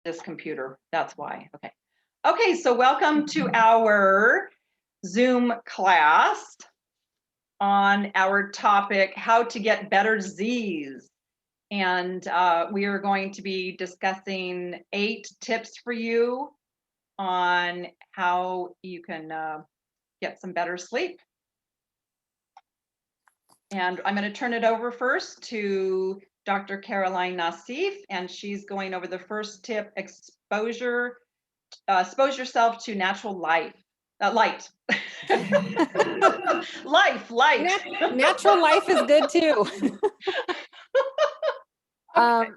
this computer. That's why. Okay. Okay, so welcome to our Zoom class on our topic, how to get better Zzzz. And we are going to be discussing 8 tips for you on how you can get some better sleep. And I'm going to turn it over first to Dr. Caroline Nasif, and she's going over the first tip: expose yourself to natural light. Light. Light. Natural life is good too. Okay.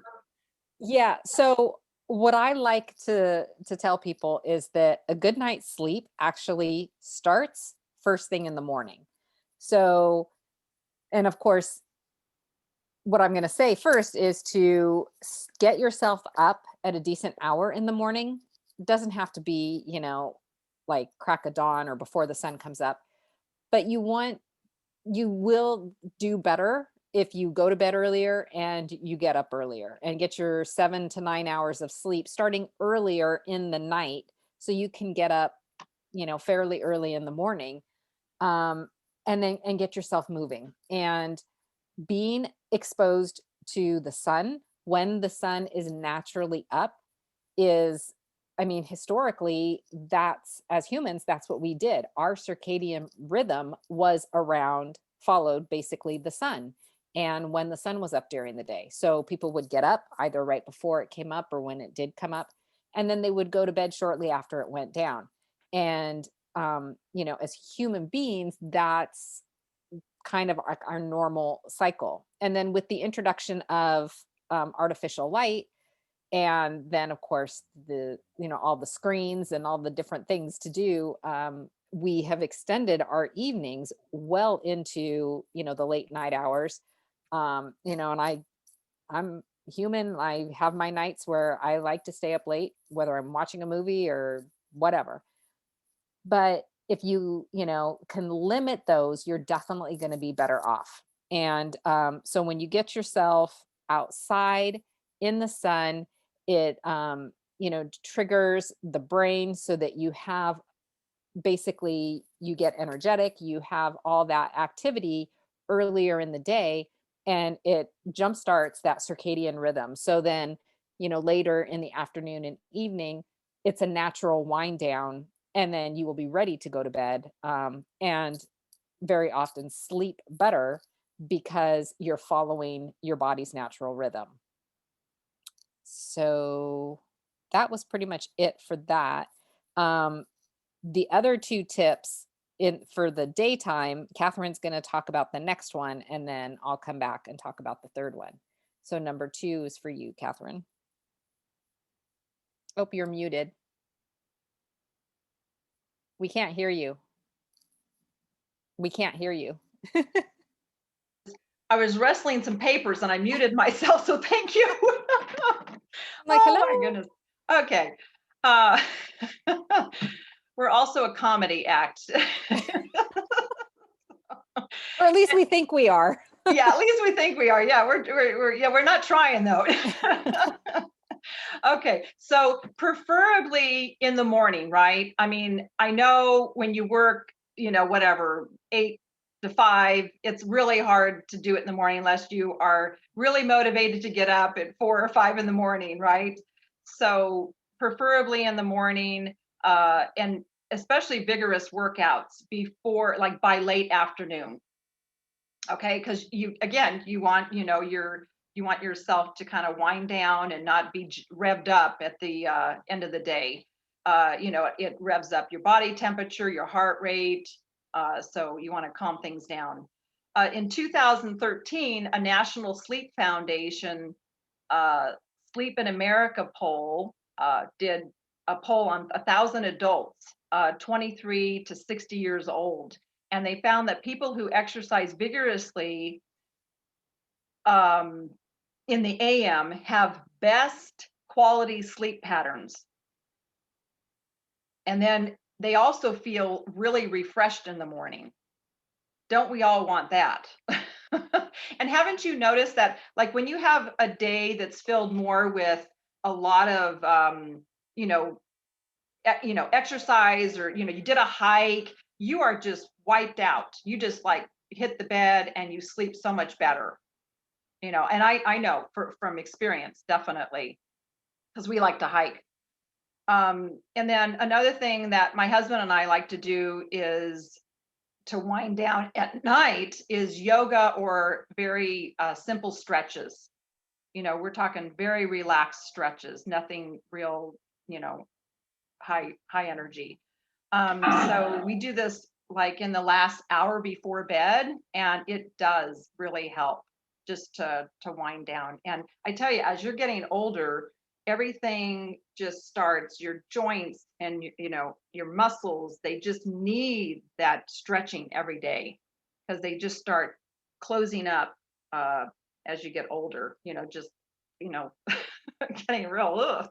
Yeah. So what I like to tell people is that a good night's sleep actually starts first thing in the morning. So, and of course, what I'm going to say first is to get yourself up at a decent hour in the morning. It doesn't have to be, like crack of dawn or before the sun comes up, but you will do better if you go to bed earlier and you get up earlier and get your 7 to 9 hours of sleep starting earlier in the night, so you can get up, fairly early in the morning, and get yourself moving and being exposed to the sun when the sun is naturally up is, historically, as humans, that's what we did. Our circadian rhythm was followed basically the sun and when the sun was up during the day. So people would get up either right before it came up or when it did come up, and then they would go to bed shortly after it went down. And, as human beings, that's kind of our normal cycle. And then with the introduction of artificial light, and then of course all the screens and all the different things to do, we have extended our evenings well into the late night hours. And I'm human. I have my nights where I like to stay up late, whether I'm watching a movie or whatever. But if can limit those, you're definitely going to be better off. And so when you get yourself outside in the sun, it triggers the brain so that you have, basically, you get energetic, you have all that activity earlier in the day, and it jumpstarts that circadian rhythm. So then, later in the afternoon and evening, it's a natural wind down, and then you will be ready to go to bed, and very often sleep better because you're following your body's natural rhythm. So that was pretty much it for that. The other 2 tips for the daytime, Catherine's going to talk about the next one, and then I'll come back and talk about the third one. So number 2 is for you, Catherine. Oh, you're muted. We can't hear you. We can't hear you. I was wrestling some papers and I muted myself, so thank you. Like, oh hello. my goodness. Okay. We're also a comedy act. Or at least we think we are. Yeah, at least we think we are. Yeah, we're not trying though. Okay, so preferably in the morning, right? I know when you work, whatever, 8 to 5, it's really hard to do it in the morning unless you are really motivated to get up at 4 or 5 in the morning, right? So preferably in the morning, and especially vigorous workouts before, like by late afternoon. Okay, because you want you want yourself to kind of wind down and not be revved up at the end of the day. It revs up your body temperature, your heart rate, so you want to calm things down. In 2013, a National Sleep Foundation Sleep in America poll did a poll on 1,000 adults, 23 to 60 years old, and they found that people who exercise vigorously in the AM have best quality sleep patterns. And then they also feel really refreshed in the morning. Don't we all want that? And haven't you noticed that, like, when you have a day that's filled more with a lot of, exercise, or, you did a hike, you are just wiped out. You just like hit the bed and you sleep so much better, and I know from experience, definitely, because we like to hike. And then another thing that my husband and I like to do is to wind down at night is yoga, or very simple stretches. We're talking very relaxed stretches, nothing real, high energy. So we do this like in the last hour before bed, and it does really help just to wind down. And I tell you, as you're getting older, everything just starts, your joints and your muscles, they just need that stretching every day, because they just start closing up as you get older, just you know getting real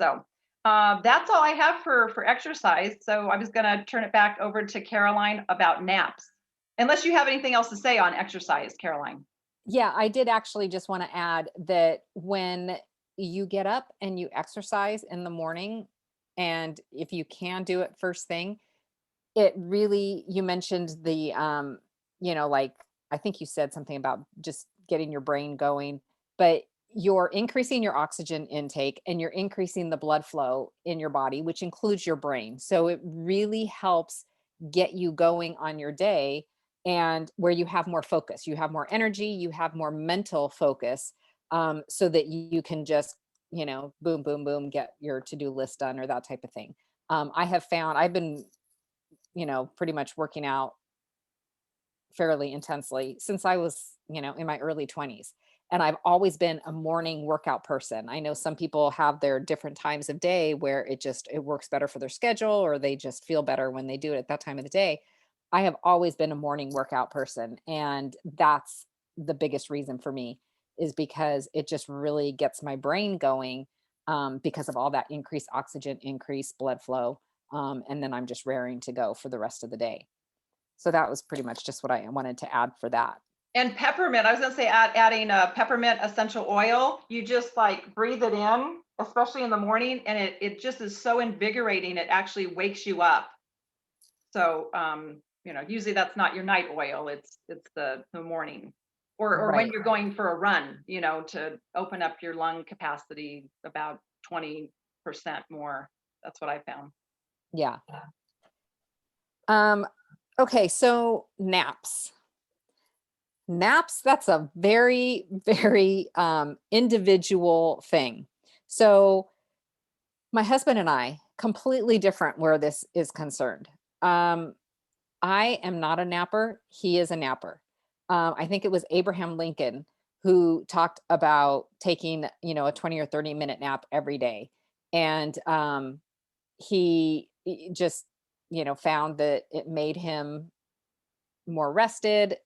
so that's all I have for exercise. So I was going to turn it back over to Caroline about naps, unless you have anything else to say on exercise, Caroline. Yeah, I did actually just want to add that when you get up and you exercise in the morning, and if you can do it first thing, it really, you mentioned the, like, I think you said something about just getting your brain going, but you're increasing your oxygen intake and you're increasing the blood flow in your body, which includes your brain. So it really helps get you going on your day, and where you have more focus, you have more energy, you have more mental focus, so that you can just, boom, boom, boom, get your to-do list done or that type of thing. I have found I've been pretty much working out fairly intensely since I was, in my early 20s. And I've always been a morning workout person. I know some people have their different times of day where it works better for their schedule, or they just feel better when they do it at that time of the day. I have always been a morning workout person, and that's the biggest reason for me, is because it just really gets my brain going, because of all that increased oxygen, increased blood flow, and then I'm just raring to go for the rest of the day. So that was pretty much just what I wanted to add for that. And peppermint, I was going to say, adding a peppermint essential oil, you just like breathe it in, especially in the morning, and it just is so invigorating. It actually wakes you up. So, usually that's not your night oil. It's the morning, or when Right. you're going for a run, to open up your lung capacity about 20% more. That's what I found. Yeah. Okay, so naps. Naps, that's a very, very individual thing. So my husband and I, completely different where this is concerned. I am not a napper. He is a napper. I think it was Abraham Lincoln who talked about taking, a 20 or 30-minute nap every day. And he just, found that it made him more rested.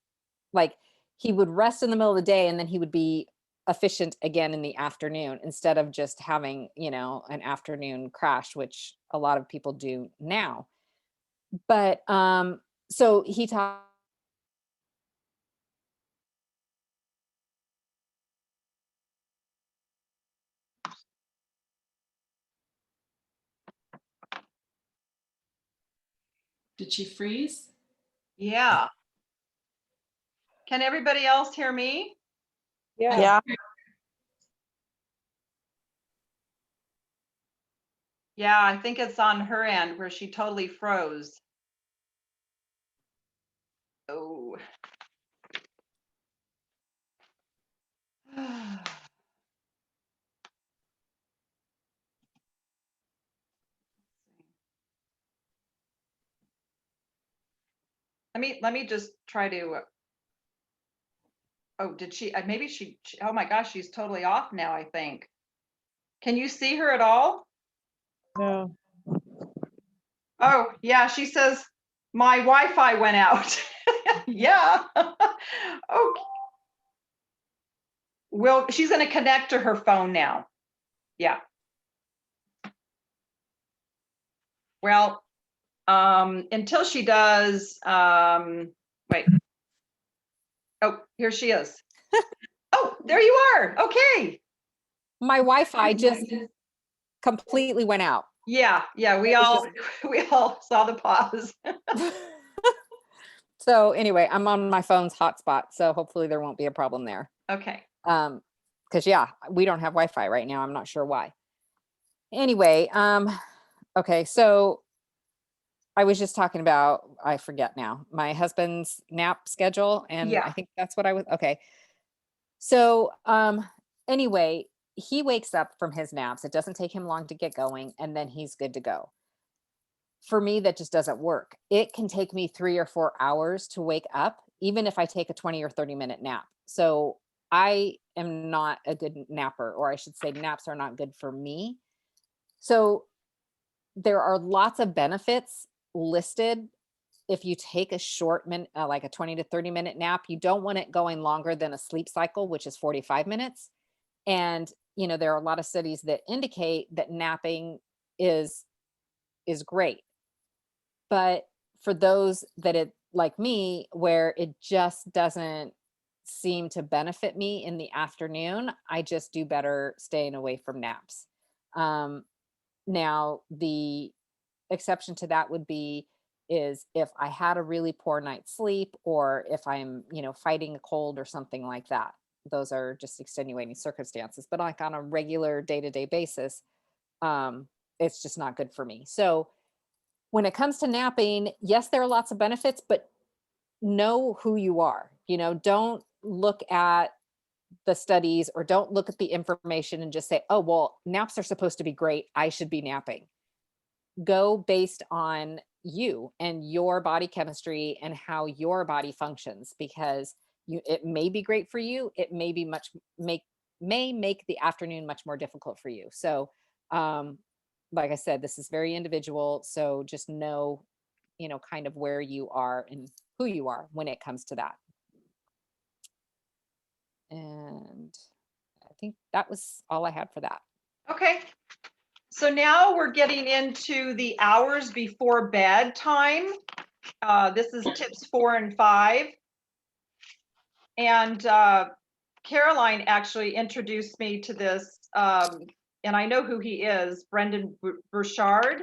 Like, he would rest in the middle of the day, and then he would be efficient again in the afternoon, instead of just having, an afternoon crash, which a lot of people do now. But so he taught. Did she freeze? Yeah. Can everybody else hear me? Yeah. Yeah, I think it's on her end where she totally froze. Oh. Let me just try to. Oh, did she? Maybe oh my gosh, she's totally off now, I think. Can you see her at all? No. Oh, yeah, she says my Wi-Fi went out. Yeah. Okay. Well, she's going to connect to her phone now. Yeah. Well, until she does, wait. Oh, here she is. Oh, there you are. Okay. My Wi-Fi just completely went out. Yeah, we It was all we all saw the pause. So anyway, I'm on my phone's hotspot, so hopefully there won't be a problem there. Okay. Because yeah, we don't have Wi-Fi right now. I'm not sure why. Anyway, okay, so I was just talking about, I forget now, my husband's nap schedule, and Yeah. I think that's what I was, okay. So, anyway, he wakes up from his naps. It doesn't take him long to get going, and then he's good to go. For me, that just doesn't work. It can take me 3 or 4 hours to wake up, even if I take a 20 or 30-minute nap. So I am not a good napper, or I should say naps are not good for me. So there are lots of benefits listed. If you take a short minute, like a 20 to 30-minute nap, you don't want it going longer than a sleep cycle, which is 45 minutes. And, there are a lot of studies that indicate that napping is great. But for those that it, like me, where it just doesn't seem to benefit me in the afternoon, I just do better staying away from naps. Now, the exception to that would be is if I had a really poor night's sleep, or if I'm, fighting a cold or something like that. Those are just extenuating circumstances. But like on a regular day-to-day basis, it's just not good for me. So when it comes to napping, yes, there are lots of benefits, but know who you are. Don't look at the studies, or don't look at the information and just say, oh, well, naps are supposed to be great, I should be napping. Go based on you and your body chemistry and how your body functions, because it may be great for you. It may be may make the afternoon much more difficult for you. So, like I said, this is very individual. So just know, kind of where you are and who you are when it comes to that. And I think that was all I had for that. Okay. So now we're getting into the hours before bedtime. This is tips 4 and 5. And Caroline actually introduced me to this, and I know who he is, Brendan Burchard.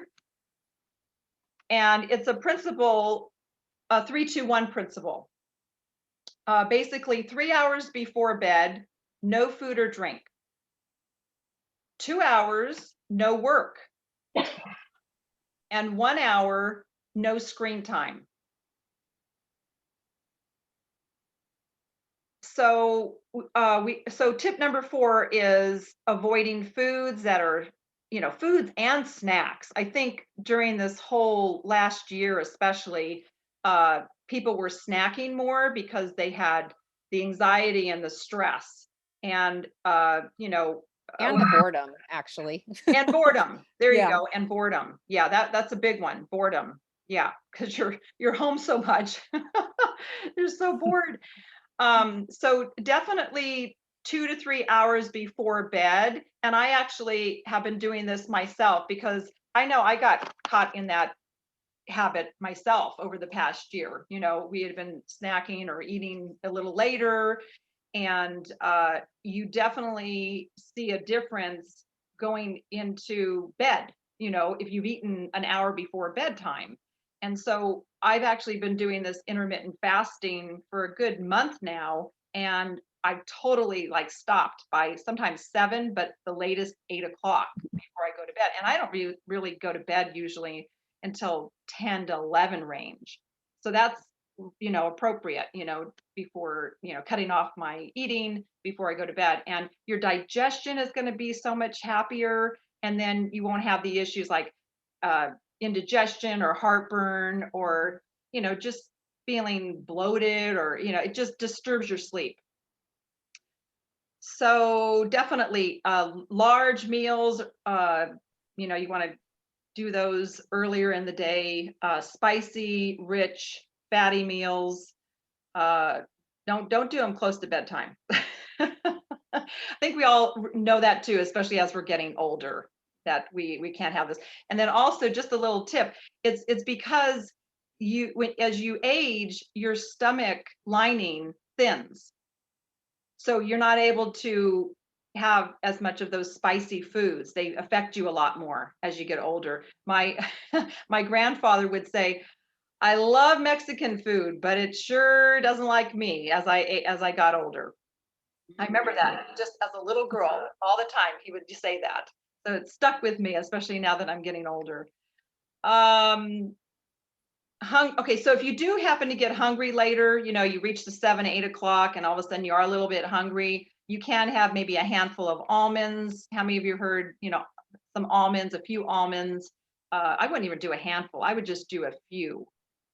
And it's a principle, a 3-2-1 principle. Basically, 3 hours before bed, no food or drink. 2 hours, no work. And 1 hour, no screen time. So tip number 4 is avoiding foods that are, foods and snacks. I think during this whole last year, especially, people were snacking more because they had the anxiety and the stress, and And the boredom, actually. and boredom. There you Yeah. go. And boredom. Yeah, that's a big one. Boredom. Yeah, because you're home so much. You're so bored. So definitely 2 to 3 hours before bed. And I actually have been doing this myself, because I know I got caught in that habit myself over the past year. We had been snacking or eating a little later, and you definitely see a difference going into bed, if you've eaten an hour before bedtime. And so I've actually been doing this intermittent fasting for a good month now, and I've totally stopped by sometimes 7, but the latest 8 o'clock before I go to bed. And I don't really go to bed usually until 10 to 11 range. So that's, appropriate, before, cutting off my eating before I go to bed. And your digestion is going to be so much happier. And then you won't have the issues like indigestion or heartburn, or, just feeling bloated, or, it just disturbs your sleep. So definitely large meals, you want to do those earlier in the day. Spicy, rich, fatty meals. Don't do them close to bedtime. I think we all know that too, especially as we're getting older, that we can't have this. And then also, just a little tip, it's because as you age, your stomach lining thins. So you're not able to have as much of those spicy foods. They affect you a lot more as you get older. My my grandfather would say, I love Mexican food, but it sure doesn't like me as I got older. I remember that just as a little girl, all the time he would just say that. So it stuck with me, especially now that I'm getting older. Um, okay, so if you do happen to get hungry later, you reach the 7, 8 o'clock, and all of a sudden you are a little bit hungry, you can have maybe a handful of almonds. How many of you heard, some almonds, a few almonds? I wouldn't even do a handful. I would just do a few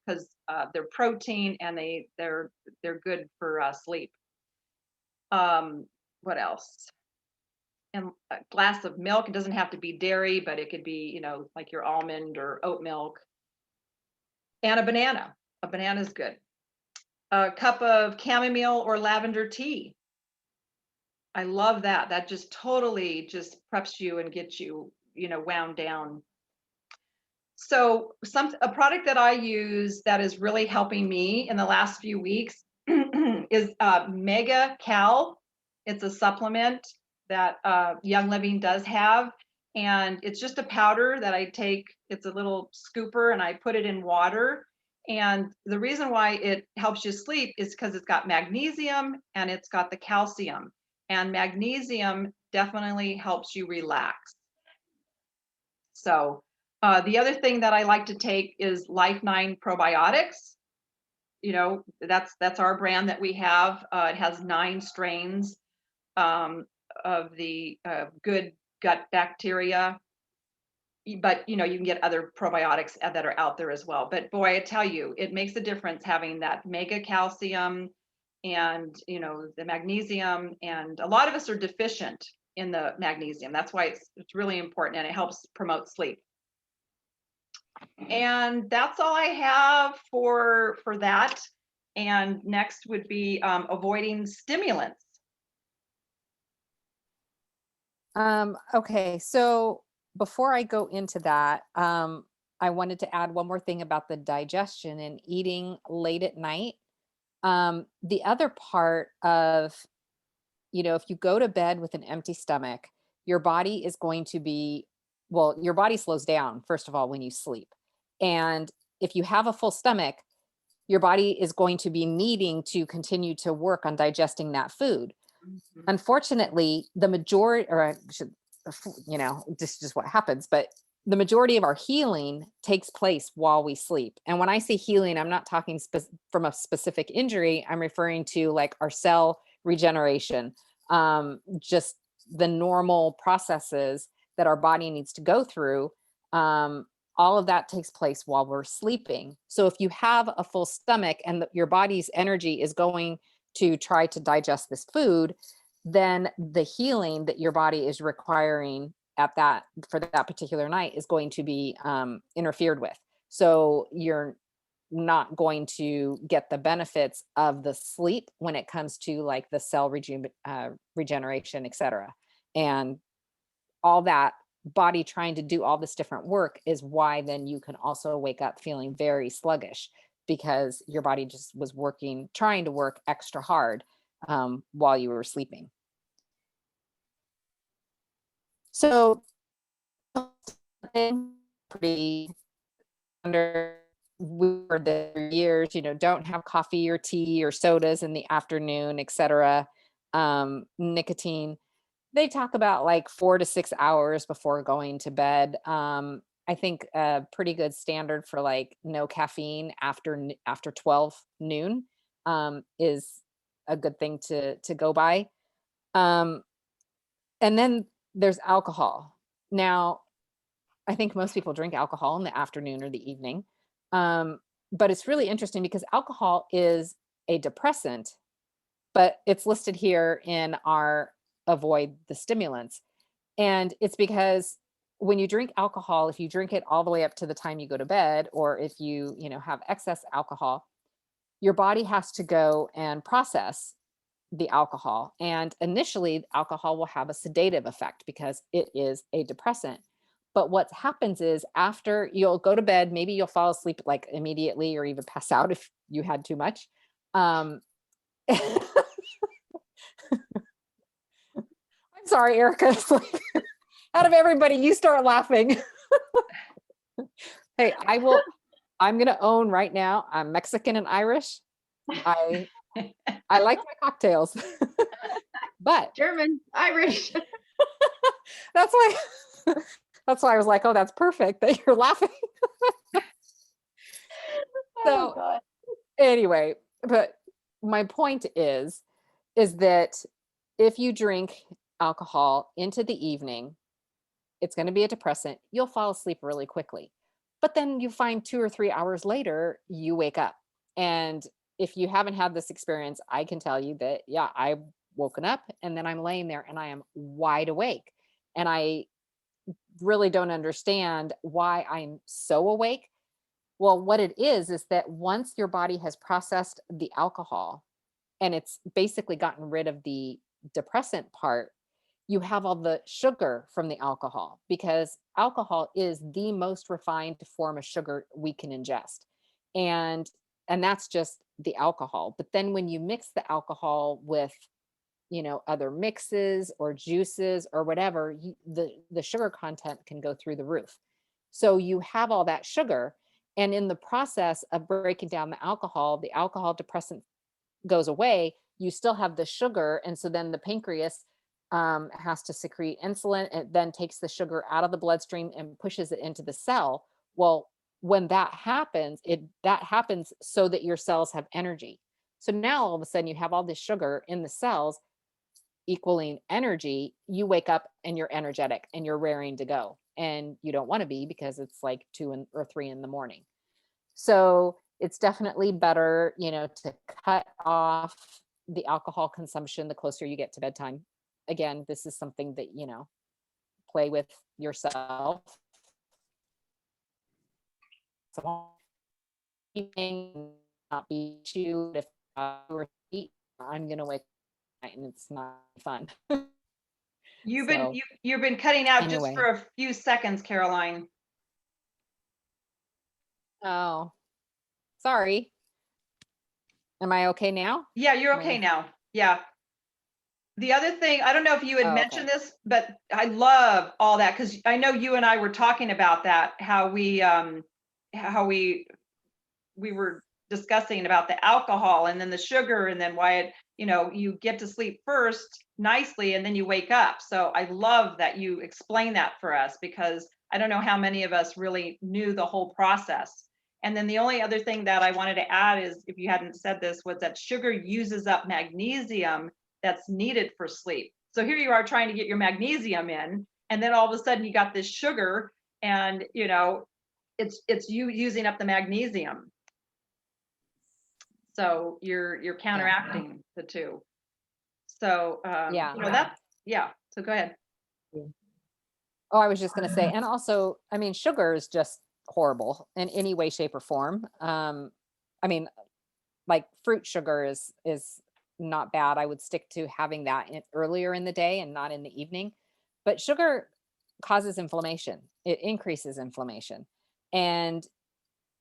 because they're protein and they're good for sleep. What else? And a glass of milk. It doesn't have to be dairy, but it could be, like your almond or oat milk. And a banana. A banana is good. A cup of chamomile or lavender tea. I love that. That just totally just preps you and gets you, wound down. So a product that I use that is really helping me in the last few weeks is Mega Cal. It's a supplement that Young Living does have. And it's just a powder that I take. It's a little scooper and I put it in water. And the reason why it helps you sleep is because it's got magnesium and it's got the calcium. And magnesium definitely helps you relax. So the other thing that I like to take is Lifeline Probiotics. That's our brand that we have. It has 9 strains of the good gut bacteria. But you can get other probiotics that are out there as well. But boy, I tell you, it makes a difference having that mega calcium and the magnesium. And a lot of us are deficient in the magnesium. That's why it's really important, and it helps promote sleep. And that's all I have for that. And next would be avoiding stimulants. Okay, so before I go into that, I wanted to add one more thing about the digestion and eating late at night. The other part of, if you go to bed with an empty stomach, your body is going to be, well, your body slows down, first of all, when you sleep. And if you have a full stomach, your body is going to be needing to continue to work on digesting that food. Unfortunately, the majority, or I should, this is just what happens, but the majority of our healing takes place while we sleep. And when I say healing, I'm not talking from a specific injury. I'm referring to like our cell regeneration, just the normal processes that our body needs to go through. All of that takes place while we're sleeping. So if you have a full stomach and your body's energy is going to try to digest this food, then the healing that your body is requiring for that particular night is going to be interfered with. So you're not going to get the benefits of the sleep when it comes to like the cell regeneration, et cetera. And all that body trying to do all this different work is why then you can also wake up feeling very sluggish, because your body just was trying to work extra hard while you were sleeping. So pretty under for the years, don't have coffee or tea or sodas in the afternoon, etc. Nicotine, they talk about like 4 to 6 hours before going to bed. I think a pretty good standard for like no caffeine after 12 noon is a good thing to go by. And then there's alcohol. Now, I think most people drink alcohol in the afternoon or the evening. But it's really interesting because alcohol is a depressant, but it's listed here in our avoid the stimulants. And it's because when you drink alcohol, if you drink it all the way up to the time you go to bed, or if you, have excess alcohol, your body has to go and process the alcohol. And initially, alcohol will have a sedative effect because it is a depressant. But what happens is after you'll go to bed, maybe you'll fall asleep like immediately or even pass out if you had too much. I Sorry, Erica. It's like, out of everybody, you start laughing. Hey, I'm going to own right now, I'm Mexican and Irish. I like my cocktails, but German, Irish. that's why, that's why I was like, oh, that's perfect that you're laughing. Oh, So God. anyway, but my point is that if you drink alcohol into the evening, it's going to be a depressant. You'll fall asleep really quickly. But then you find 2 or 3 hours later, you wake up. And if you haven't had this experience, I can tell you that, yeah, I've woken up and then I'm laying there and I am wide awake. And I really don't understand why I'm so awake. Well, what it is that once your body has processed the alcohol and it's basically gotten rid of the depressant part, you have all the sugar from the alcohol, because alcohol is the most refined form of sugar we can ingest. And that's just the alcohol. But then when you mix the alcohol with, other mixes or juices or whatever, the sugar content can go through the roof. So you have all that sugar, and in the process of breaking down the alcohol depressant goes away, you still have the sugar. And so then the pancreas has to secrete insulin. It then takes the sugar out of the bloodstream and pushes it into the cell. Well, when that happens, that happens so that your cells have energy. So now all of a sudden you have all this sugar in the cells equaling energy. You wake up and you're energetic and you're raring to go. And you don't want to be, because it's like 2 or 3 in the morning. So it's definitely better, to cut off the alcohol consumption the closer you get to bedtime. Again, this is something that, play with yourself. So evening, not be chewed. If or eat, I'm going to wake up and it's not fun. You've So, you've been cutting out just anyway. for a few seconds, Caroline. Oh, sorry. Am I okay now? Yeah, you're Am I- okay now. Yeah. The other thing, I don't know if you had Oh, mentioned okay. this, but I love all that, because I know you and I were talking about that, how we were discussing about the alcohol and then the sugar, and then why it, you get to sleep first nicely and then you wake up. So I love that you explain that for us, because I don't know how many of us really knew the whole process. And then the only other thing that I wanted to add is, if you hadn't said this, was that sugar uses up magnesium that's needed for sleep. So here you are trying to get your magnesium in, and then all of a sudden you got this sugar, and it's you using up the magnesium. So you're counteracting the two. So Yeah. yeah. So go ahead. Oh, I was just going to say, and also, I mean, sugar is just horrible in any way, shape, or form. I mean, like fruit sugar is not bad. I would stick to having that earlier in the day and not in the evening. But sugar causes inflammation. It increases inflammation. And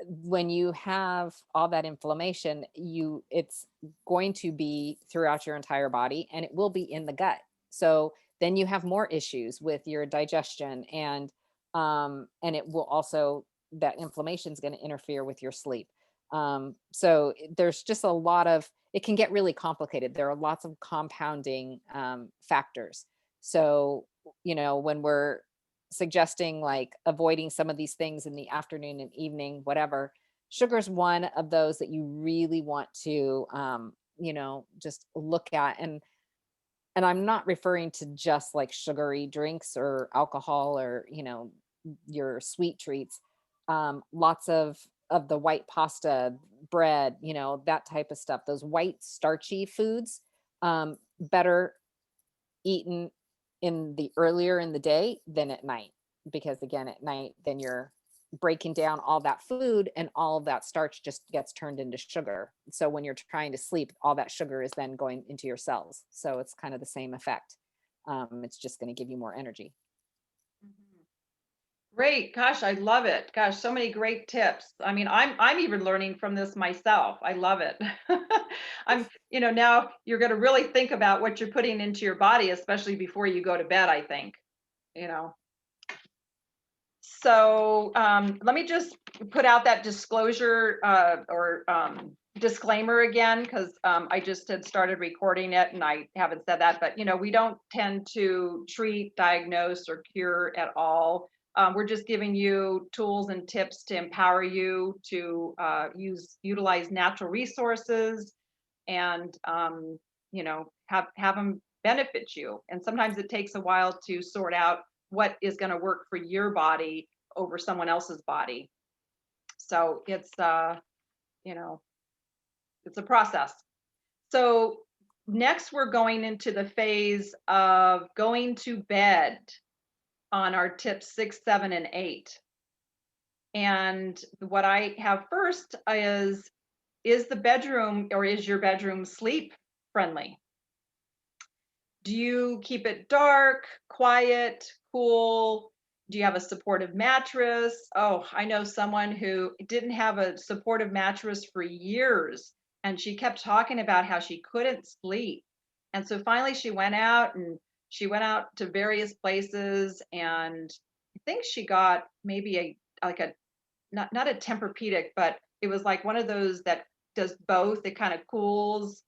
when you have all that inflammation, it's going to be throughout your entire body, and it will be in the gut. So then you have more issues with your digestion, and it will also, that inflammation is going to interfere with your sleep. So there's just a lot of, it can get really complicated. There are lots of compounding factors. So, when we're suggesting like avoiding some of these things in the afternoon and evening, whatever, sugar's one of those that you really want to, just look at. And I'm not referring to just like sugary drinks or alcohol or, your sweet treats. Lots of the white pasta, bread, that type of stuff, those white starchy foods, better eaten in the earlier in the day than at night, because again, at night, then you're breaking down all that food and all of that starch just gets turned into sugar. So when you're trying to sleep, all that sugar is then going into your cells. So it's kind of the same effect. It's just going to give you more energy. Great. Gosh, I love it. Gosh, so many great tips. I mean, I'm even learning from this myself. I love it. Now you're going to really think about what you're putting into your body, especially before you go to bed, I think, you know. So let me just put out that disclosure or disclaimer again, because I just had started recording it and I haven't said that, but we don't tend to treat, diagnose, or cure at all. We're just giving you tools and tips to empower you to utilize natural resources and have them benefit you. And sometimes it takes a while to sort out what is going to work for your body over someone else's body. So it's it's a process. So next we're going into the phase of going to bed on our tips 6, 7, and 8. And what I have first is the bedroom, or is your bedroom sleep friendly? Do you keep it dark, quiet, cool? Do you have a supportive mattress? Oh, I know someone who didn't have a supportive mattress for years, and she kept talking about how she couldn't sleep. And so finally she went out to various places, and I think she got maybe a not a Tempur-Pedic, but it was like one of those that does both. It kind of cools.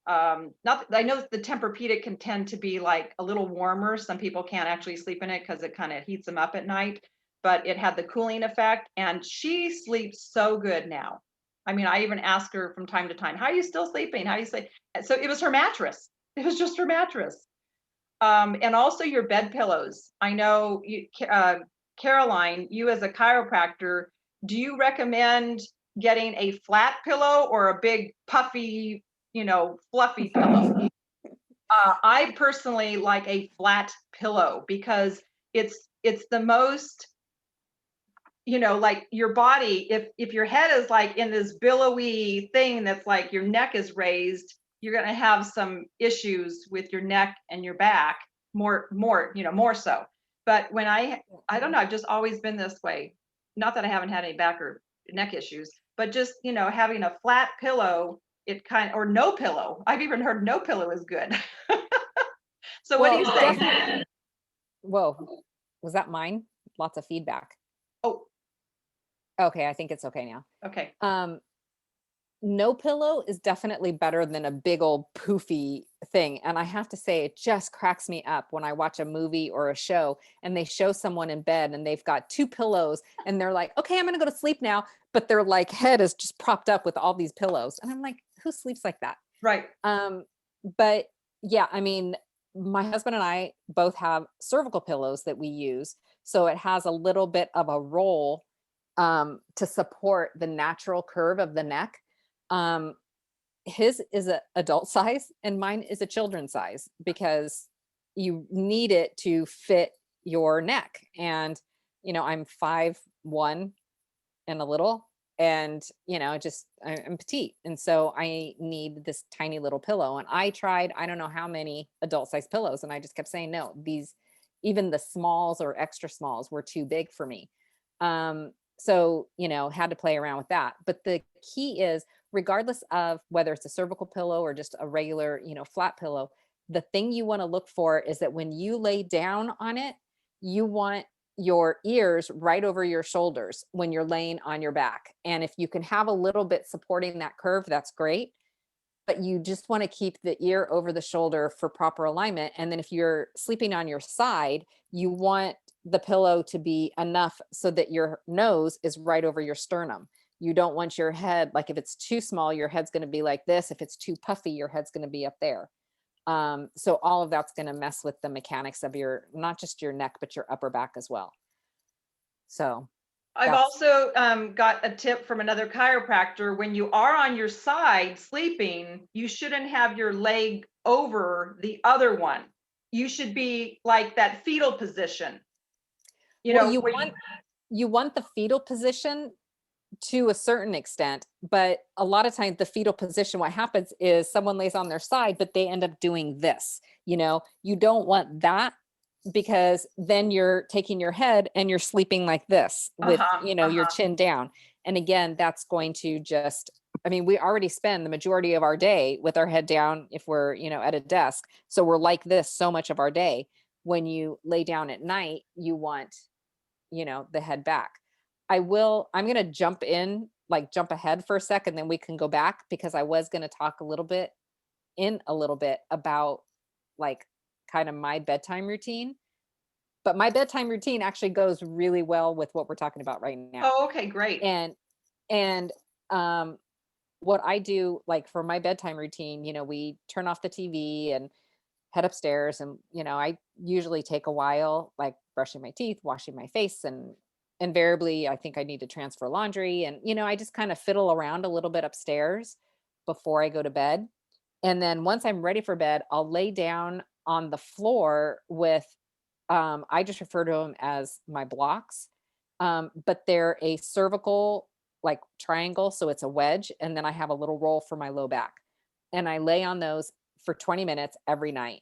Not I know the Tempur-Pedic can tend to be like a little warmer. Some people can't actually sleep in it because it kind of heats them up at night, but it had the cooling effect, and she sleeps so good now. I mean, I even ask her from time to time, "How are you still sleeping? How do you sleep?" So it was her mattress. It was just her mattress. And also your bed pillows. I know Caroline, you as a chiropractor, do you recommend getting a flat pillow or a big puffy, fluffy pillow? I personally like a flat pillow because it's the most, like your body, if your head is like in this billowy thing that's like your neck is raised, you're going to have some issues with your neck and your back more, more so. But when I don't know, I've just always been this way. Not that I haven't had any back or neck issues, but just, having a flat pillow, or no pillow. I've even heard no pillow is good. So what do you think? Whoa, was that mine? Lots of feedback. Oh, Okay, I think it's okay now. okay. No pillow is definitely better than a big old poofy thing. And I have to say, it just cracks me up when I watch a movie or a show and they show someone in bed and they've got 2 pillows and they're like, okay, I'm going to go to sleep now. But their like head is just propped up with all these pillows. And I'm like, who sleeps like that? Right. But yeah, I mean, my husband and I both have cervical pillows that we use. So it has a little bit of a roll to support the natural curve of the neck. His is an adult size and mine is a children's size because you need it to fit your neck. And, I'm 5'1" and a little, and, I'm petite. And so I need this tiny little pillow. And I tried, I don't know how many adult size pillows. And I just kept saying, no, even the smalls or extra smalls were too big for me. So, had to play around with that. But the key is, regardless of whether it's a cervical pillow or just a regular, flat pillow, the thing you want to look for is that when you lay down on it, you want your ears right over your shoulders when you're laying on your back. And if you can have a little bit supporting that curve, that's great. But you just want to keep the ear over the shoulder for proper alignment. And then if you're sleeping on your side, you want the pillow to be enough so that your nose is right over your sternum. You don't want your head, like if it's too small, your head's going to be like this. If it's too puffy, your head's going to be up there. So all of that's going to mess with the mechanics of not just your neck, but your upper back as well. So I've also got a tip from another chiropractor. When you are on your side sleeping, you shouldn't have your leg over the other one. You should be like that fetal position. You want the fetal position to a certain extent, but a lot of times the fetal position, what happens is someone lays on their side, but they end up doing this. You don't want that because then you're taking your head and you're sleeping like this with, your Uh-huh. chin down. And again, that's going to just, I mean, we already spend the majority of our day with our head down if we're, at a desk. So we're like this so much of our day. When you lay down at night, you want, the head back. I'm going to jump ahead for a second, then we can go back, because I was going to talk a little bit about like kind of my bedtime routine. But my bedtime routine actually goes really well with what we're talking about right now. Oh, okay, great. And what I do, like for my bedtime routine, we turn off the TV and head upstairs, and I usually take a while, like brushing my teeth, washing my face, and invariably I think I need to transfer laundry, and I just kind of fiddle around a little bit upstairs before I go to bed. And then once I'm ready for bed, I'll lay down on the floor with I just refer to them as my blocks. But they're a cervical like triangle, so it's a wedge, and then I have a little roll for my low back. And I lay on those for 20 minutes every night.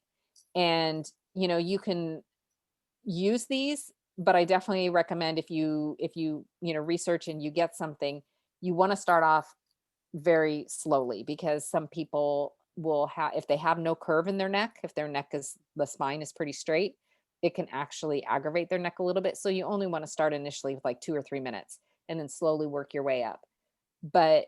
And you can use these, but I definitely recommend, if you research and you get something, you want to start off very slowly, because some people will have, if they have no curve in their neck, if their neck is, the spine is pretty straight, it can actually aggravate their neck a little bit. So you only want to start initially with like 2 or 3 minutes and then slowly work your way up. But,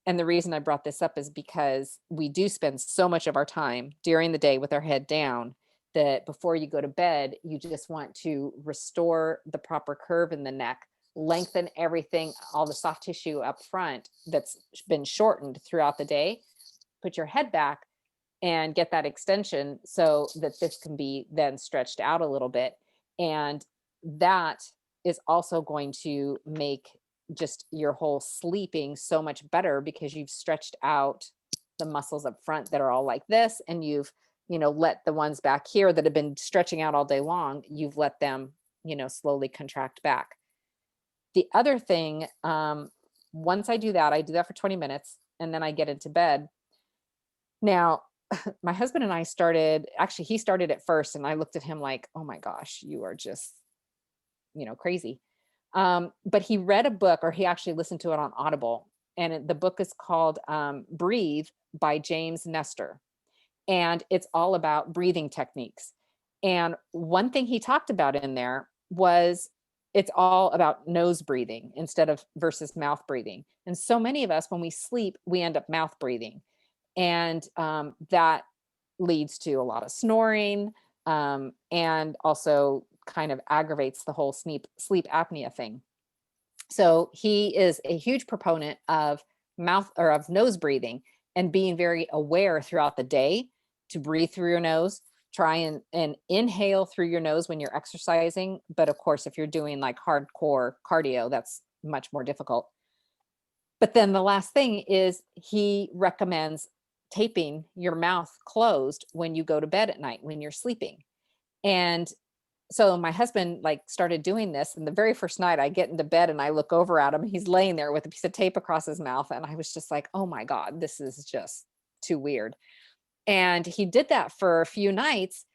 and the reason I brought this up is because we do spend so much of our time during the day with our head down, that before you go to bed, you just want to restore the proper curve in the neck, lengthen everything, all the soft tissue up front that's been shortened throughout the day, put your head back and get that extension so that this can be then stretched out a little bit. And that is also going to make just your whole sleeping so much better, because you've stretched out the muscles up front that are all like this, and you've let the ones back here that have been stretching out all day long, you've let them slowly contract back. The other thing, once I do that for 20 minutes, and then I get into bed. Now, my husband and I actually, he started it first, and I looked at him like, oh my gosh, you are just, crazy. But he read a book, or he actually listened to it on Audible. And the book is called Breathe by James Nestor. And it's all about breathing techniques. And one thing he talked about in there was, it's all about nose breathing versus mouth breathing. And so many of us, when we sleep, we end up mouth breathing. And that leads to a lot of snoring, and also kind of aggravates the whole sleep apnea thing. So he is a huge proponent of nose breathing, and being very aware throughout the day to breathe through your nose. Try and inhale through your nose when you're exercising. But of course, if you're doing like hardcore cardio, that's much more difficult. But then the last thing is, he recommends taping your mouth closed when you go to bed at night, when you're sleeping. And so my husband started doing this, and the very first night I get into bed and I look over at him, he's laying there with a piece of tape across his mouth. And I was just like, oh my God, this is just too weird. And he did that for a few nights,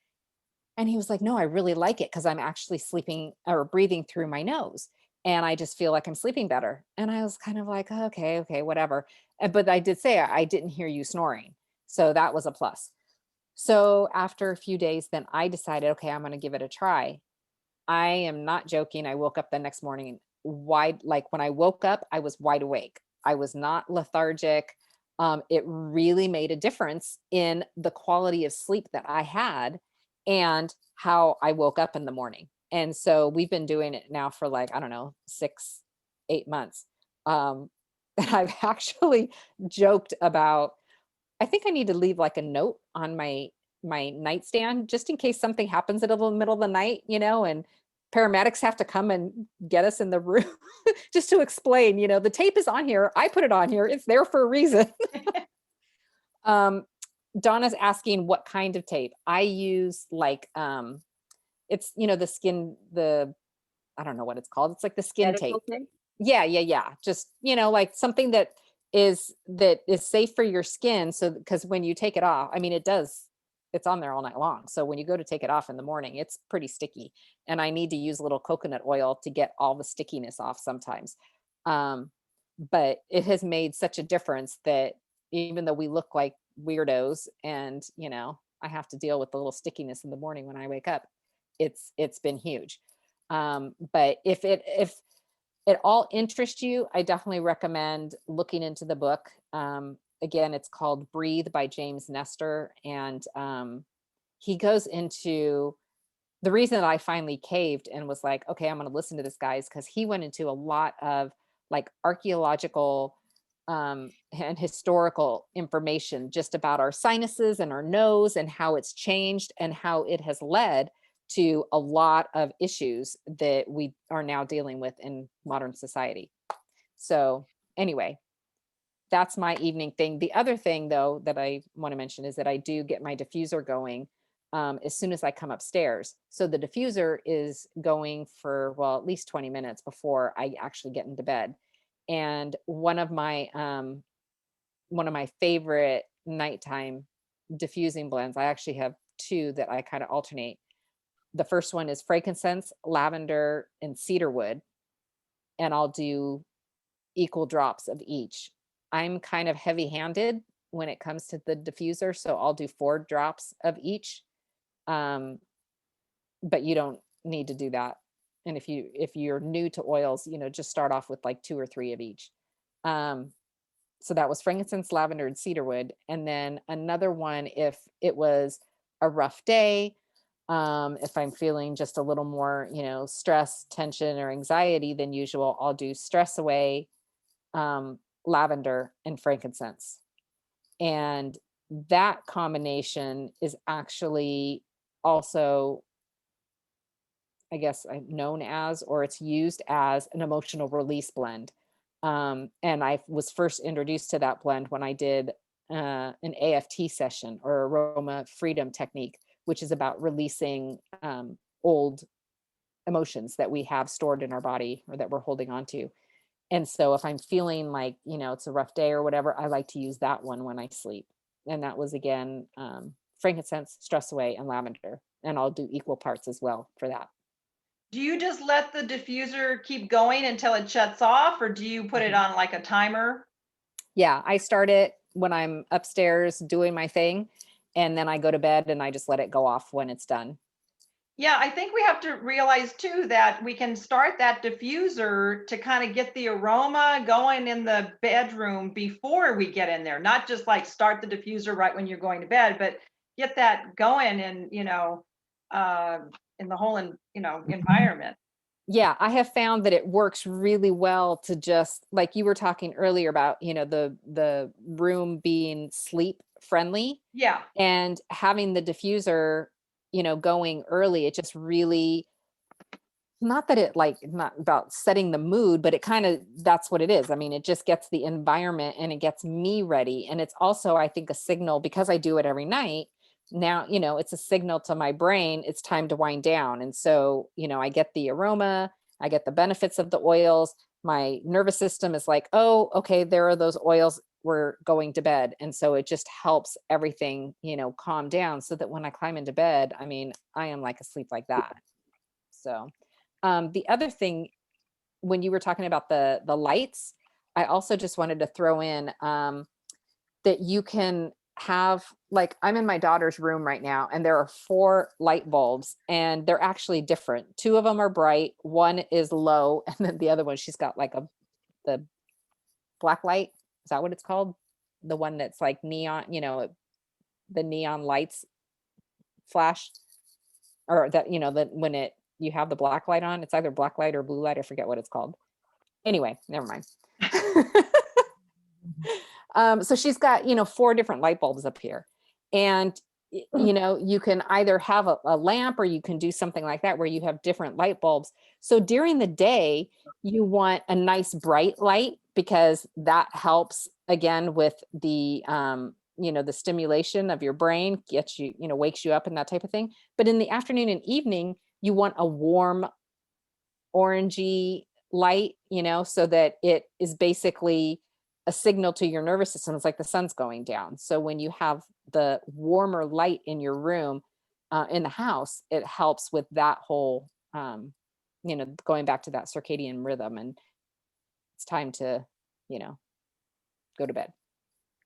and he was like, no, I really like it, because I'm actually sleeping or breathing through my nose, and I just feel like I'm sleeping better. And I was kind of like, okay, whatever. But I did say, I didn't hear you snoring. So that was a plus. So after a few days, then I decided, okay, I'm going to give it a try. I am not joking. I woke up the next morning when I woke up, I was wide awake. I was not lethargic. It really made a difference in the quality of sleep that I had and how I woke up in the morning. And so we've been doing it now for 6-8 months. And I've actually joked about, I think I need to leave a note on my nightstand, just in case something happens in the middle of the night, and paramedics have to come and get us in the room, just to explain, the tape is on here. I put it on here. It's there for a reason. Donna's asking what kind of tape. I use it's, I don't know what it's called. It's like the skin Medical tape. tape? Yeah. Just, something that is safe for your skin. So, because when you take it off, I mean, it does it's on there all night long. So when you go to take it off in the morning, it's pretty sticky. And I need to use a little coconut oil to get all the stickiness off sometimes. But it has made such a difference that even though we look like weirdos and, I have to deal with the little stickiness in the morning when I wake up, it's been huge. But if it all interests you, I definitely recommend looking into the book. Again, it's called Breathe by James Nestor. And he goes into the reason that I finally caved and was like, okay, I'm going to listen to this guy, is because he went into a lot of like archaeological and historical information just about our sinuses and our nose and how it's changed and how it has led to a lot of issues that we are now dealing with in modern society. So anyway, that's my evening thing. The other thing though that I want to mention is that I do get my diffuser going as soon as I come upstairs. So the diffuser is going for, well, at least 20 minutes before I actually get into bed. And one of my favorite nighttime diffusing blends, I actually have two that I kind of alternate. The first one is frankincense, lavender, and cedarwood. And I'll do equal drops of each. I'm kind of heavy-handed when it comes to the diffuser, so I'll do 4 drops of each. But you don't need to do that. And if you're new to oils, just start off with like 2 or 3 of each. So that was frankincense, lavender, and cedarwood. And then another one, if it was a rough day, if I'm feeling just a little more, stress, tension, or anxiety than usual, I'll do stress away, lavender, and frankincense. And that combination is actually also, I guess, known as, or it's used as an emotional release blend. And I was first introduced to that blend when I did an AFT session, or aroma freedom technique, which is about releasing old emotions that we have stored in our body or that we're holding on to. And so if I'm feeling like, it's a rough day or whatever, I like to use that one when I sleep. And that was, again, frankincense, stress away, and lavender. And I'll do equal parts as well for that. Do you just let the diffuser keep going until it shuts off, or do you put it on like a timer? Yeah, I start it when I'm upstairs doing my thing, and then I go to bed and I just let it go off when it's done. Yeah, I think we have to realize too that we can start that diffuser to kind of get the aroma going in the bedroom before we get in there, not just like start the diffuser right when you're going to bed, but get that going and, in the whole, environment. Yeah, I have found that it works really well to just, like you were talking earlier about, the room being sleep friendly, Yeah. and having the diffuser, going early. It just really, not that it like, not about setting the mood, but it kind of, that's what it is. I mean, it just gets the environment and it gets me ready. And it's also, I think, a signal, because I do it every night now, it's a signal to my brain, it's time to wind down. And so, I get the aroma, I get the benefits of the oils. My nervous system is like, oh, okay, there are those oils, we're going to bed. And so it just helps everything, calm down, so that when I climb into bed, I mean, I am like asleep like that. So the other thing, when you were talking about the lights, I also just wanted to throw in that you can have, like, I'm in my daughter's room right now, and there are 4 light bulbs, and they're actually different. 2 of them are bright, one is low, and then the other one, she's got like the black light. Is that what it's called? The one that's like neon, the neon lights flash, or that, that when you have the black light on, it's either black light or blue light. I forget what it's called. Anyway, never mind. So she's got, 4 different light bulbs up here, and you can either have a lamp, or you can do something like that where you have different light bulbs. So during the day, you want a nice bright light, because that helps, again, with the, the stimulation of your brain, gets you, wakes you up and that type of thing. But in the afternoon and evening, you want a warm orangey light, so that it is basically a signal to your nervous system. It's like the sun's going down. So when you have the warmer light in your room, in the house, it helps with that whole, going back to that circadian rhythm, and it's time to, go to bed.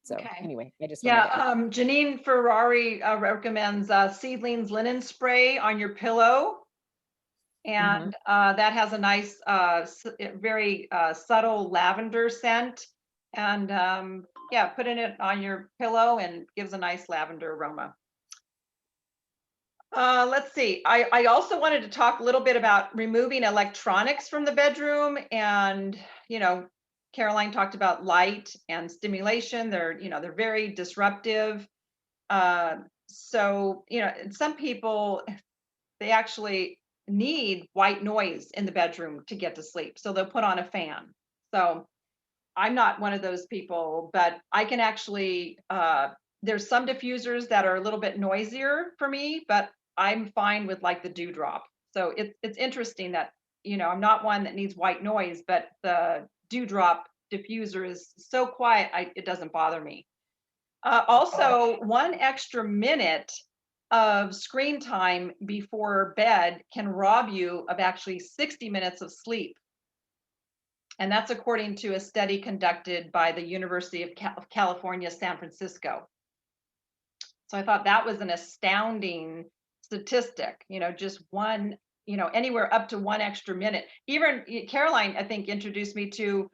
So Okay. anyway, I just wanted to add. Janine Ferrari recommends Seedlings linen spray on your pillow. And that has a nice, very subtle lavender scent. And putting it on your pillow and gives a nice lavender aroma. Let's see. I also wanted to talk a little bit about removing electronics from the bedroom. And, Caroline talked about light and stimulation. They're very disruptive. So, some people, they actually need white noise in the bedroom to get to sleep. So they'll put on a fan. So I'm not one of those people, but I can actually, there's some diffusers that are a little bit noisier for me, but I'm fine with like the dewdrop. So it's interesting that, I'm not one that needs white noise, but the dewdrop diffuser is so quiet, it doesn't bother me. Also, 1 extra minute of screen time before bed can rob you of actually 60 minutes of sleep. And that's according to a study conducted by the University of California, San Francisco. So I thought that was an astounding statistic, just one, anywhere up to 1 extra minute. Even Caroline, I think, introduced me to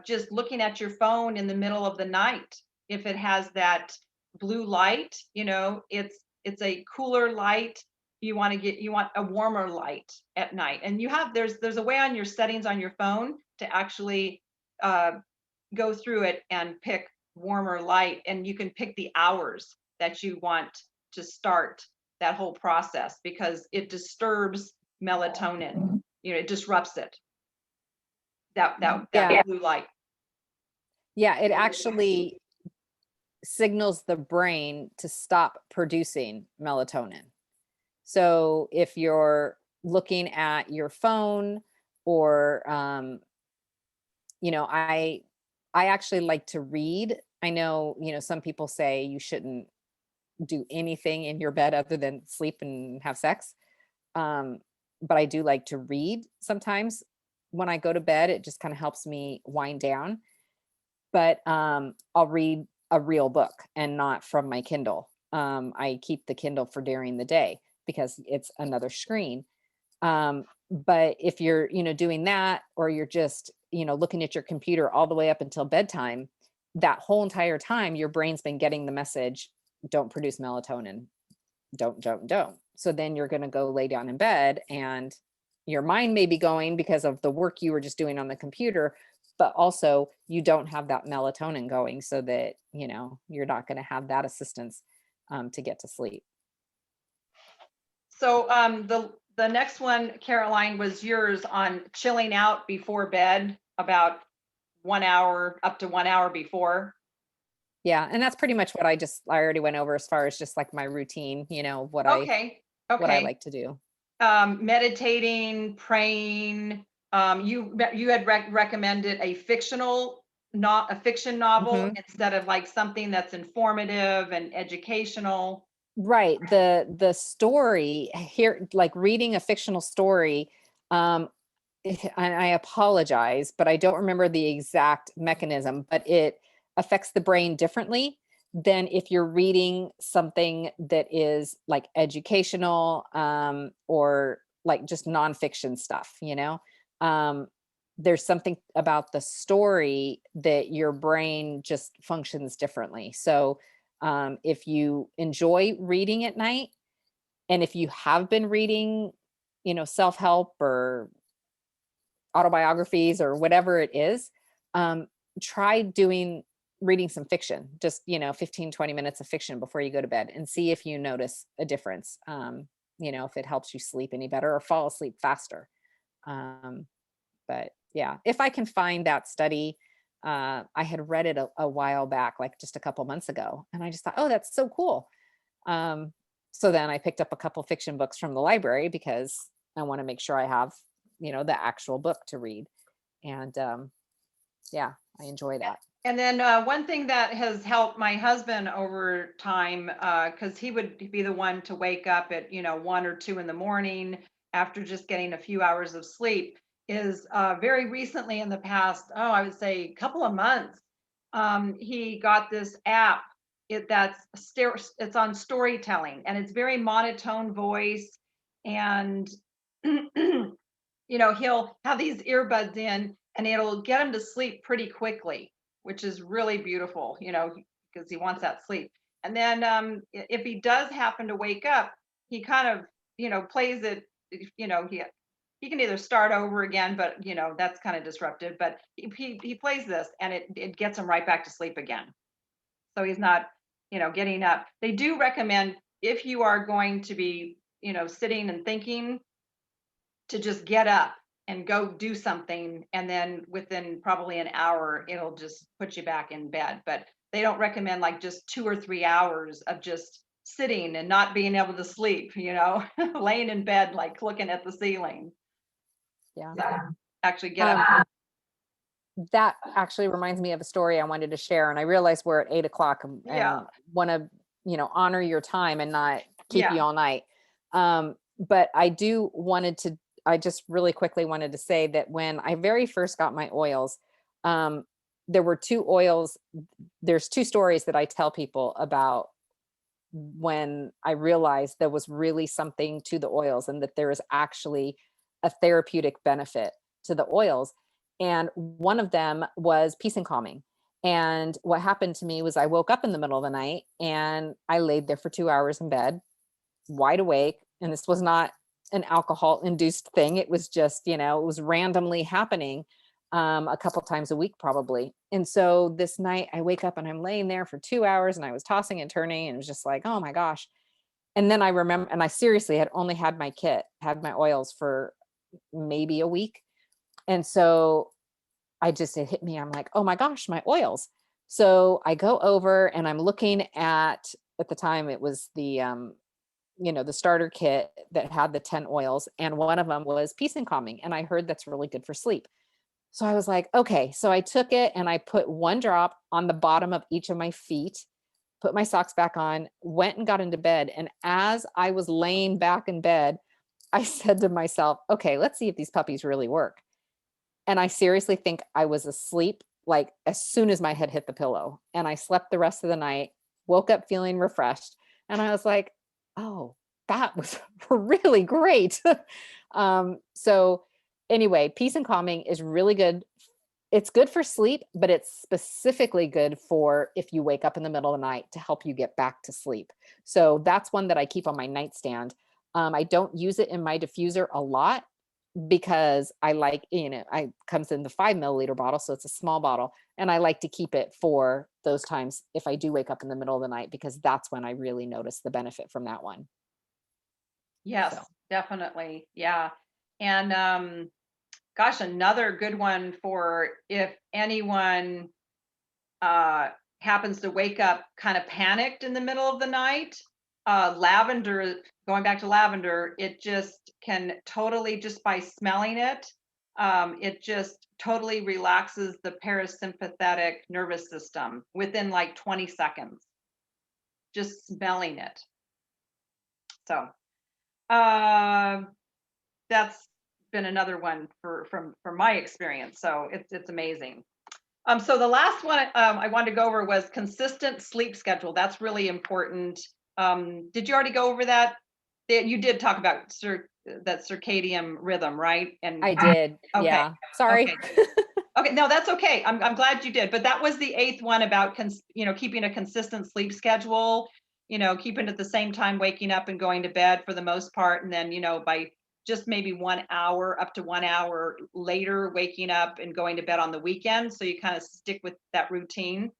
just looking at your phone in the middle of the night. If it has that blue light, it's a cooler light. You want a warmer light at night. And there's a way on your settings on your phone to actually go through it and pick warmer light. And you can pick the hours that you want to start that whole process, because it disturbs melatonin. It disrupts it. That blue light. Yeah, it actually signals the brain to stop producing melatonin. So if you're looking at your phone, or I actually like to read. I know, some people say you shouldn't do anything in your bed other than sleep and have sex. But I do like to read sometimes when I go to bed. It just kind of helps me wind down. But I'll read a real book and not from my Kindle. I keep the Kindle for during the day because it's another screen. But if you're, doing that, or you're just, looking at your computer all the way up until bedtime, that whole entire time, your brain's been getting the message, don't produce melatonin, don't. So then you're going to go lay down in bed, and your mind may be going because of the work you were just doing on the computer, but also you don't have that melatonin going, so that, you're not going to have that assistance to get to sleep. So the next one, Caroline, was yours on chilling out before bed, about 1 hour, up to 1 hour before. Yeah. And that's pretty much what I already went over as far as just like my routine, what Okay. what I like to do. Meditating, praying. You had recommended a fiction novel instead of like something that's informative and educational. Right. The story here, like reading a fictional story, and I apologize, but I don't remember the exact mechanism, but it affects the brain differently than if you're reading something that is like educational, or like just nonfiction stuff, there's something about the story that your brain just functions differently. So if you enjoy reading at night, and if you have been reading, self-help or autobiographies or whatever it is, try reading some fiction, just 15, 20 minutes of fiction before you go to bed, and see if you notice a difference, if it helps you sleep any better or fall asleep faster. But yeah, if I can find that study, I had read it a while back, like just a couple months ago, and I just thought, oh, that's so cool. So then I picked up a couple fiction books from the library, because I want to make sure I have, the actual book to read. And yeah, I enjoy that. And then one thing that has helped my husband over time, because he would be the one to wake up at 1 or 2 in the morning after just getting a few hours of sleep, is very recently in the past, I would say a couple of months, he got this app. It's on storytelling, and it's very monotone voice, and he'll have these earbuds in, and it'll get him to sleep pretty quickly, which is really beautiful, because he wants that sleep. And then if he does happen to wake up, he kind of, plays it, he can either start over again, but that's kind of disruptive. But he plays this, and it gets him right back to sleep again. So he's not, getting up. They do recommend, if you are going to be, sitting and thinking, to just get up and go do something, and then within probably an hour it'll just put you back in bed. But they don't recommend like just 2 or 3 hours of just sitting and not being able to sleep, laying in bed like looking at the ceiling. Yeah. So actually get up. That actually reminds me of a story I wanted to share, and I realize we're at 8 o'clock and Yeah. want to, honor your time and not keep you Yeah. all night. But I just really quickly wanted to say that when I very first got my oils, there were 2 oils. There's 2 stories that I tell people about when I realized there was really something to the oils and that there is actually a therapeutic benefit to the oils. And one of them was peace and calming. And what happened to me was I woke up in the middle of the night and I laid there for 2 hours in bed, wide awake. And this was not an alcohol induced thing. It was just, it was randomly happening a couple times a week probably. And so this night I wake up and I'm laying there for 2 hours and I was tossing and turning and it was just like, oh my gosh. And then I remember, and I seriously had only had my oils for maybe a week. And so it hit me. I'm like, oh my gosh, my oils. So I go over and I'm looking at the time it was the starter kit that had the 10 oils, and one of them was peace and calming. And I heard that's really good for sleep. So I was like, okay. So I took it and I put 1 drop on the bottom of each of my feet, put my socks back on, went and got into bed. And as I was laying back in bed, I said to myself, okay, let's see if these puppies really work. And I seriously think I was asleep like as soon as my head hit the pillow, and I slept the rest of the night, woke up feeling refreshed. And I was like, oh, that was really great. So anyway, peace and calming is really good. It's good for sleep, but it's specifically good for if you wake up in the middle of the night to help you get back to sleep. So that's one that I keep on my nightstand. I don't use it in my diffuser a lot because I like, I comes in the 5 milliliter bottle. So it's a small bottle, and I like to keep it for those times if I do wake up in the middle of the night, because that's when I really notice the benefit from that one. Yes, So. definitely. Yeah. And gosh, another good one for if anyone happens to wake up kind of panicked in the middle of the night. Lavender, going back to lavender, it just can totally, just by smelling it, it just totally relaxes the parasympathetic nervous system within like 20 seconds, just smelling it. So that's been another one from my experience. So it's amazing. So the last one I wanted to go over was consistent sleep schedule. That's really important. Did you already go over that? You did talk about that circadian rhythm, right? And I did. Okay. Yeah. Sorry. Okay. Okay, no, that's okay. I'm glad you did. But that was the 8th one about keeping a consistent sleep schedule. Keeping at the same time, waking up and going to bed for the most part, and then by just maybe 1 hour, up to 1 hour later, waking up and going to bed on the weekend. So you kind of stick with that routine.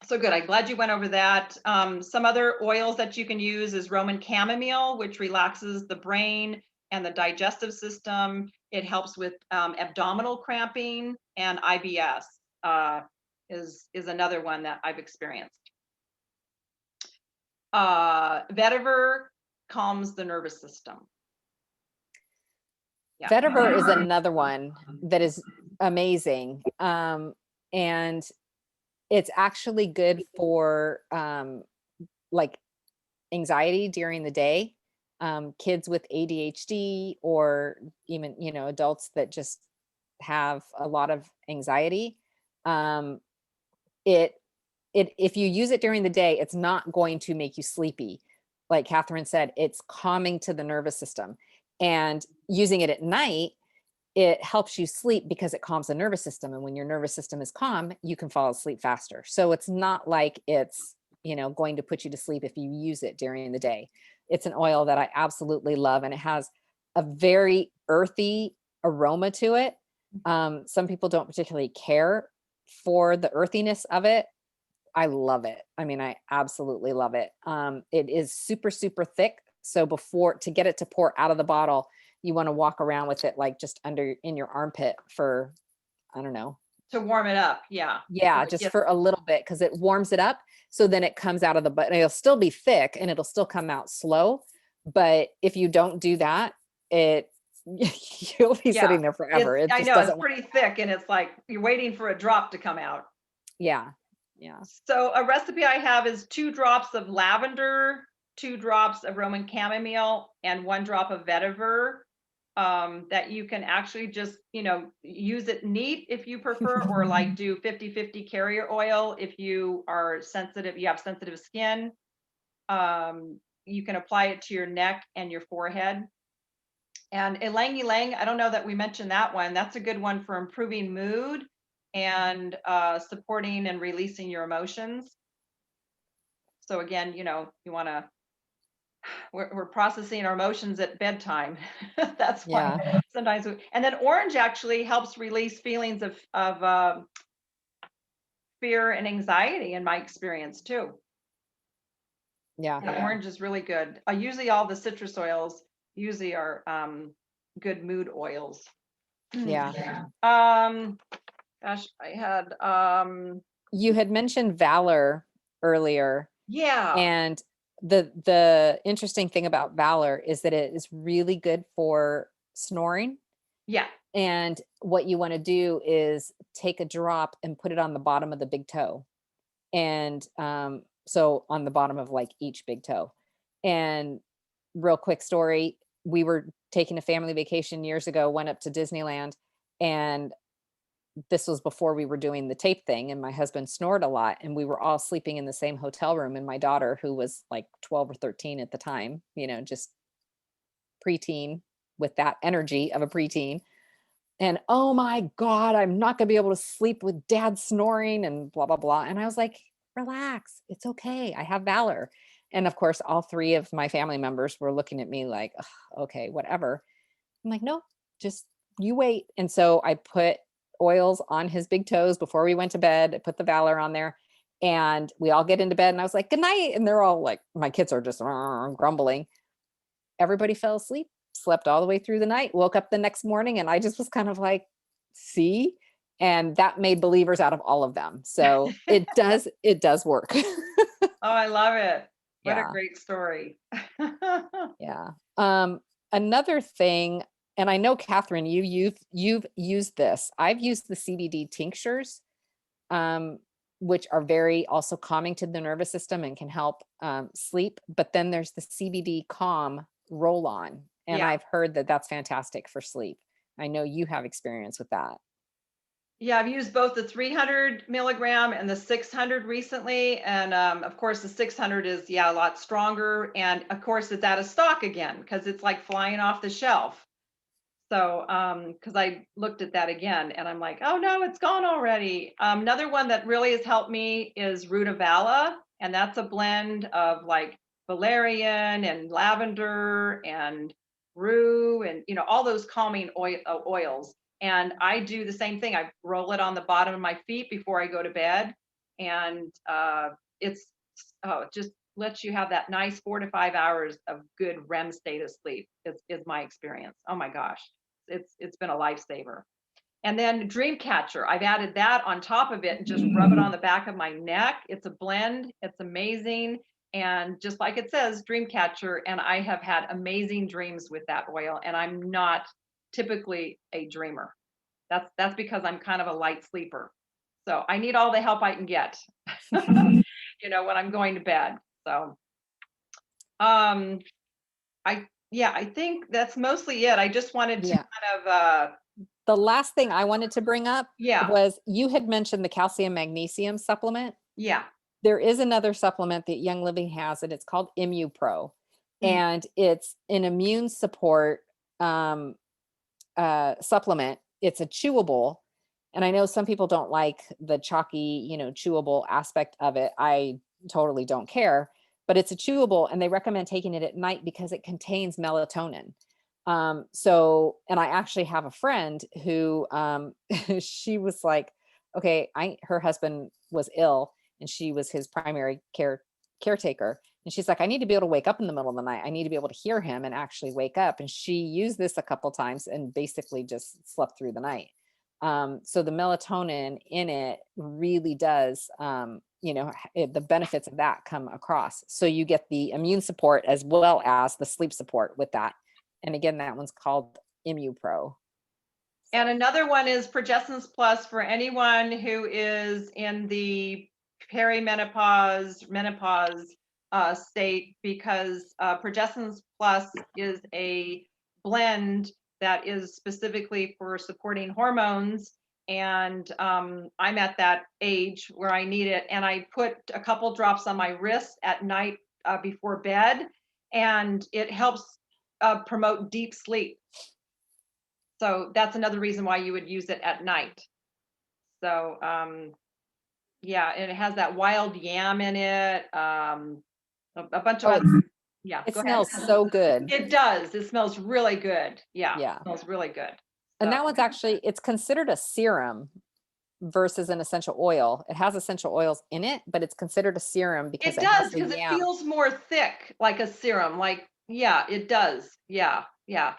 So good. I'm glad you went over that. Some other oils that you can use is Roman chamomile, which relaxes the brain and the digestive system. It helps with abdominal cramping, and IBS is another one that I've experienced. Vetiver calms the nervous system. Yeah. Vetiver is another one that is amazing. And it's actually good for like anxiety during the day. Kids with ADHD, or even, adults that just have a lot of anxiety. Um, it if you use it during the day, it's not going to make you sleepy. Like Catherine said, it's calming to the nervous system. And using it at night, it helps you sleep because it calms the nervous system. And when your nervous system is calm, you can fall asleep faster. So it's not like it's, going to put you to sleep if you use it during the day. It's an oil that I absolutely love, and it has a very earthy aroma to it. Some people don't particularly care for the earthiness of it. I love it. I mean, I absolutely love it. It is super, super thick. So to get it to pour out of the bottle, you want to walk around with it like just in your armpit for, I don't know. To warm it up. Yeah. Yeah, just for a little bit, because it warms it up. So then it comes out of the bottle. It'll still be thick and it'll still come out slow. But if you don't do that, you'll be sitting there forever. It I just know doesn't it's pretty thick, and it's like you're waiting for a drop to come out. Yeah. Yeah. So a recipe I have is 2 drops of lavender, 2 drops of Roman chamomile, and 1 drop of vetiver. That you can actually just, use it neat if you prefer, or like do 50-50 carrier oil if you are sensitive, you have sensitive skin. You can apply it to your neck and your forehead. And ylang ylang, I don't know that we mentioned that one. That's a good one for improving mood and supporting and releasing your emotions. So again, you want to, we're processing our emotions at bedtime. That's why sometimes and then orange actually helps release feelings of fear and anxiety, in my experience too. Yeah. Orange is really good. Usually all the citrus oils usually are good mood oils. Yeah. Gosh, I had You had mentioned Valor earlier. yeah. And the interesting thing about Valor is that it is really good for snoring. Yeah. And what you want to do is take a drop and put it on the bottom of the big toe. And so on the bottom of like each big toe. And real quick story, we were taking a family vacation years ago, went up to Disneyland, and this was before we were doing the tape thing, and my husband snored a lot, and we were all sleeping in the same hotel room, and my daughter, who was like 12 or 13 at the time, just preteen with that energy of a preteen. And oh my God, I'm not going to be able to sleep with dad snoring and blah, blah, blah. And I was like, relax. It's okay. I have Valor. And of course, all 3 of my family members were looking at me like, okay, whatever. I'm like, no, just you wait. And so I put oils on his big toes before we went to bed. I put the Valor on there, and we all get into bed, and I was like, good night. And they're all like, my kids are just grumbling. Everybody fell asleep, slept all the way through the night, woke up the next morning, and I just was kind of like, see, and that made believers out of all of them. So it does work. Oh, I love it. What a Yeah. great story. Yeah. Another thing, and I know Catherine, you've used this. I've used the CBD tinctures, which are very also calming to the nervous system and can help sleep. But then there's the CBD Calm roll-on, and I've heard that that's fantastic for sleep. I know you have experience with that. Yeah, I've used both the 300 milligram and the 600 recently. And of course, the 600 is, a lot stronger. And of course, it's out of stock again because it's like flying off the shelf. So, because I looked at that again and I'm like, oh no, it's gone already. Another one that really has helped me is Rutavala. And that's a blend of like valerian and lavender and rue and, all those calming oils. And I do the same thing. I roll it on the bottom of my feet before I go to bed. And it just lets you have that nice 4 to 5 hours of good REM state of sleep is my experience. Oh my gosh. It's been a lifesaver. And then Dreamcatcher, I've added that on top of it and just rub it on the back of my neck. It's a blend. It's amazing. And just like it says, Dreamcatcher, and I have had amazing dreams with that oil. And I'm not typically a dreamer. That's because I'm kind of a light sleeper. So I need all the help I can get, when I'm going to bed. So, I think that's mostly it. I just wanted to Yeah. kind of, The last thing I wanted to bring up yeah, was you had mentioned the calcium magnesium supplement. yeah. There is another supplement that Young Living has, and it's called ImmuPro, Mm. and it's an immune support supplement. It's a chewable, and I know some people don't like the chalky, chewable aspect of it. I totally don't care, but it's a chewable, and they recommend taking it at night because it contains melatonin. And I actually have a friend who, she was like, okay, her husband was ill and she was his primary caretaker. And she's like, I need to be able to wake up in the middle of the night. I need to be able to hear him and actually wake up. And she used this a couple times and basically just slept through the night. So the melatonin in it really does, the benefits of that come across. So you get the immune support as well as the sleep support with that. And again, that one's called ImmuPro. And another one is Progesterone Plus for anyone who is in the menopause state, because Progesterone Plus is a blend that is specifically for supporting hormones. And I'm at that age where I need it. And I put a couple drops on my wrist at night before bed, and it helps promote deep sleep. So that's another reason why you would use it at night. So, yeah, and it has that wild yam in it. A bunch of other, yeah. It Go smells ahead. so good. It does. It smells really good. Yeah. Yeah. It smells really good. And So, that one's actually, it's considered a serum versus an essential oil. It has essential oils in it, but it's considered a serum because it it has does, the because it yam. feels more thick, like a serum. Like, yeah, it does. Yeah, yeah,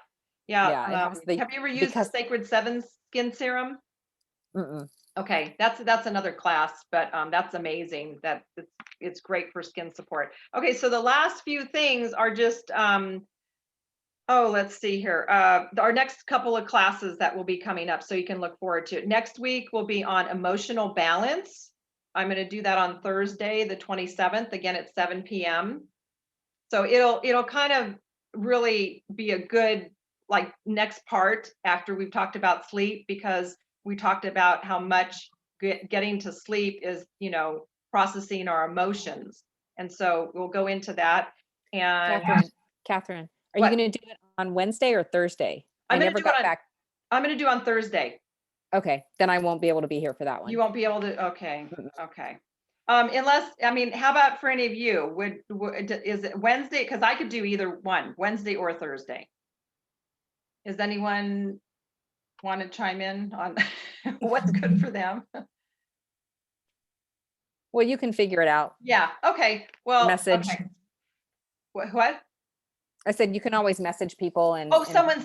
yeah. Yeah, it has the, Have you ever used the because Sacred Seven skin serum? mm-mm. Okay, that's another class, but that's amazing. That it's great for skin support. Okay, so the last few things are just let's see here. Our next couple of classes that will be coming up, so you can look forward to it. Next week will be on emotional balance. I'm going to do that on Thursday, the 27th, again at 7 p.m. So it'll kind of really be a good like next part after we've talked about sleep, because we talked about how much getting to sleep is, processing our emotions. And so we'll go into that. And Catherine, are what? you going to do it on Wednesday or Thursday? I I'm gonna never do got it on, back. I'm going to do on Thursday. Okay, then I won't be able to be here for that one. You won't be able to, okay, Mm-mm. okay. Unless, how about for any of you, is it Wednesday? Because I could do either one, Wednesday or Thursday. Does anyone want to chime in on what's good for them? Well, you can figure it out. Yeah, okay, well, Message. okay. What? I said you can always message people and. Someone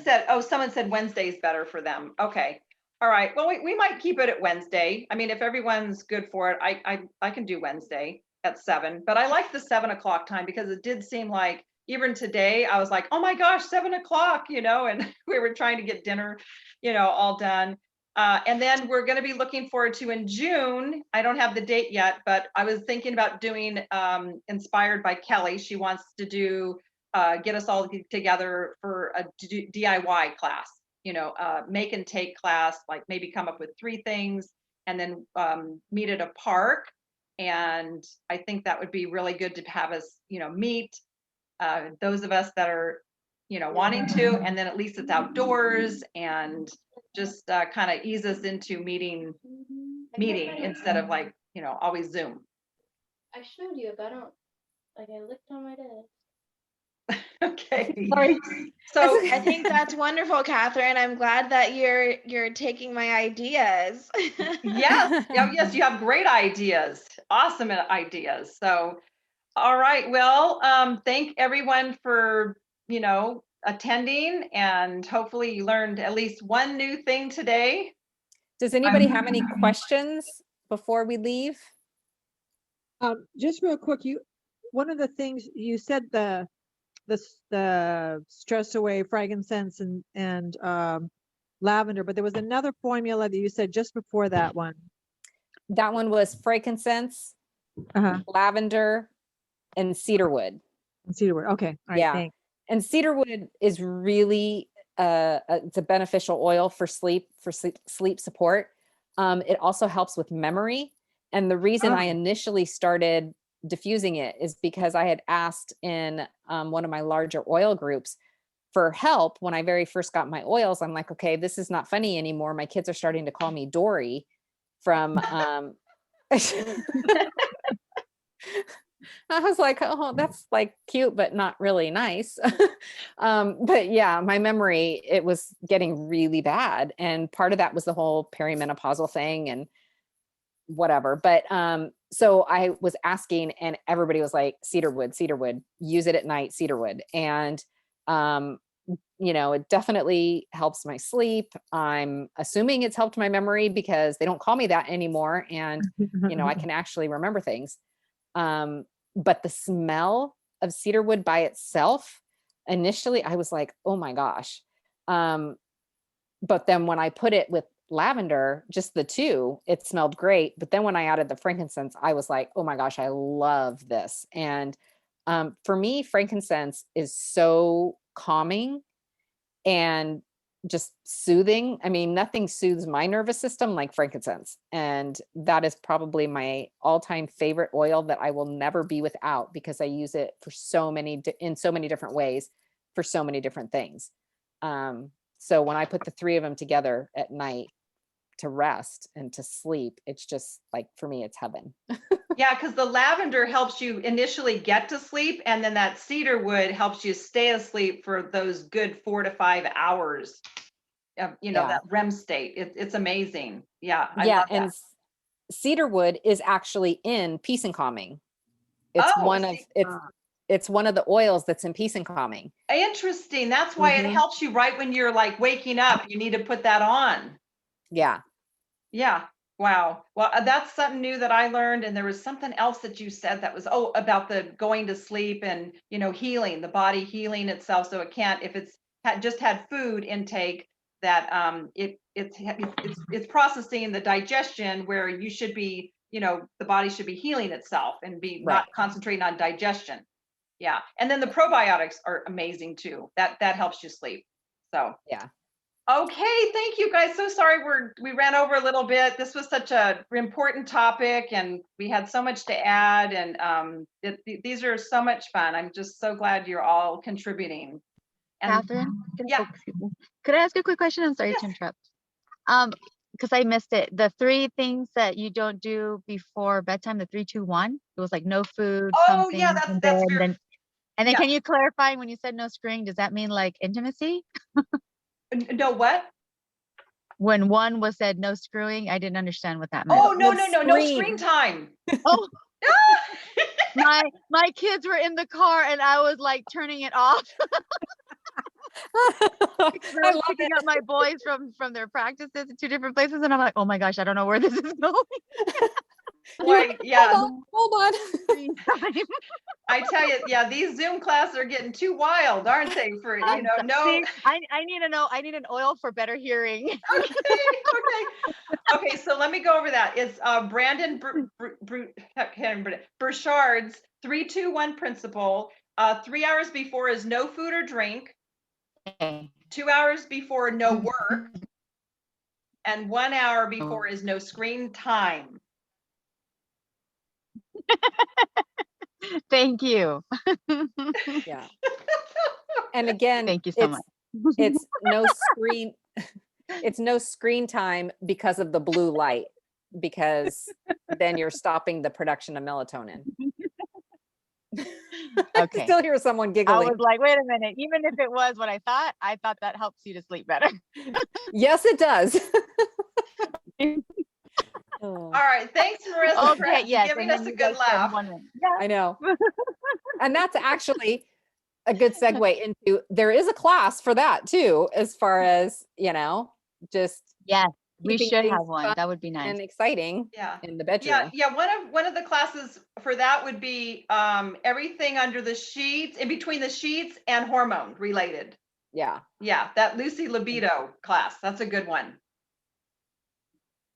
said Wednesday's better for them. Okay. All right. Well, we might keep it at Wednesday. I mean, if everyone's good for it, I can do Wednesday at 7, but I like the 7 o'clock time because it did seem like even today I was like, oh my gosh, 7 o'clock, and we were trying to get dinner, all done. And then we're going to be looking forward to in June. I don't have the date yet, but I was thinking about doing inspired by Kelly. She wants to do get us all together for a DIY class, make and take class, like maybe come up with 3 things and then meet at a park. And I think that would be really good to have us, meet those of us that are, wanting to, and then at least it's outdoors and just kind of ease us into meeting instead of like, always Zoom. I showed you, but I don't, I looked on my desk. Okay. Sorry. So I think that's wonderful, Catherine. I'm glad that you're taking my ideas. yes, yes, you have great ideas, awesome ideas. So, all right, well, thank everyone for, attending, and hopefully you learned at least one new thing today. Does anybody have any questions before we leave? Just real quick, one of the things you said, the stress away frankincense and lavender, but there was another formula that you said just before that one. That one was frankincense, Uh-huh. lavender, and cedarwood. And cedarwood. Okay. All right. Yeah. Thanks. And cedarwood is really it's a beneficial oil for sleep support. It also helps with memory. And the reason I initially started diffusing it is because I had asked in one of my larger oil groups for help when I very first got my oils. I'm like, okay, this is not funny anymore. My kids are starting to call me Dory from I was like, oh, that's like cute, but not really nice. But yeah, my memory, it was getting really bad. And part of that was the whole perimenopausal thing and whatever. But so I was asking and everybody was like, cedarwood, use it at night, cedarwood. And it definitely helps my sleep. I'm assuming it's helped my memory because they don't call me that anymore. And, I can actually remember things. But the smell of cedarwood by itself, initially I was like, oh my gosh. But then when I put it with lavender, just the two, it smelled great. But then when I added the frankincense, I was like, oh my gosh, I love this. And for me, frankincense is so calming and just soothing. I mean, nothing soothes my nervous system like frankincense. And that is probably my all-time favorite oil that I will never be without because I use it for in so many different ways for so many different things. So when I put the three of them together at night to rest and to sleep, it's just like, for me, it's heaven. Yeah, because the lavender helps you initially get to sleep, and then that cedarwood helps you stay asleep for those good 4 to 5 hours of, that REM state. It's amazing. Yeah, I love and that. cedarwood is actually in peace and calming. It's it's one of the oils that's in peace and calming. Interesting. That's why it helps you right when you're like waking up. You need to put that on. Yeah. Yeah. Wow. Well, that's something new that I learned. And there was something else that you said that was, about the going to sleep and, healing, the body healing itself. So it can't, if it's just had food intake, that it's processing the digestion where you should be, the body should be healing itself and be not concentrating on digestion. Yeah. And then the probiotics are amazing too. That helps you sleep. So yeah. Okay, thank you guys. So sorry we ran over a little bit. This was such a important topic and we had so much to add, and these are so much fun. I'm just so glad you're all contributing. And Catherine, yeah. Could I ask a quick question? I'm sorry to interrupt. Because I missed it. The 3 things that you don't do before bedtime, the 3, 2, 1. It was like no food. Oh yeah, that's fair. And then can you clarify when you said no screen? Does that mean like intimacy? No, what? When one was said no screwing, I didn't understand what that meant. Oh no screen time. Oh, my kids were in the car and I was like turning it off. I was picking up my boys from their practices in 2 different places, and I'm like, oh my gosh, I don't know where this is going. Right, yeah. Hold on. I tell you, yeah, these Zoom classes are getting too wild, aren't they? For no. See, I need to know. I need an oil for better hearing. Okay. So let me go over that. It's Brandon Burchard's 3-2-1 principle. 3 hours before is no food or drink. 2 hours before no work, and 1 hour before is no screen time. Thank you. Yeah. And again, thank you so much. It's no screen. It's no screen time because of the blue light, because then you're stopping the production of melatonin. Okay. I still hear someone giggling. I was like, wait a minute. Even if it was what I thought that helps you to sleep better. Yes, it does. All right. Thanks, Marissa, for giving us a good laugh. Yeah. I know. And that's actually a good segue into, there is a class for that too, as far as, just. Yes, we should have one. That would be nice. And exciting. Yeah. In the bedroom. Yeah. One of the classes for that would be everything under the sheets, in between the sheets, and hormone related. Yeah. Yeah, that Lucy Libido class. That's a good one.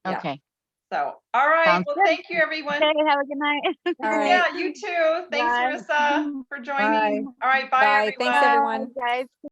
Yeah. Okay. So, all right. Sounds Well, good. thank you, everyone. Okay, have a good night. All right. Yeah, you too. Thanks, Bye. Marissa, for joining. All right. Bye, Bye. everyone. Thanks, everyone. Bye, guys.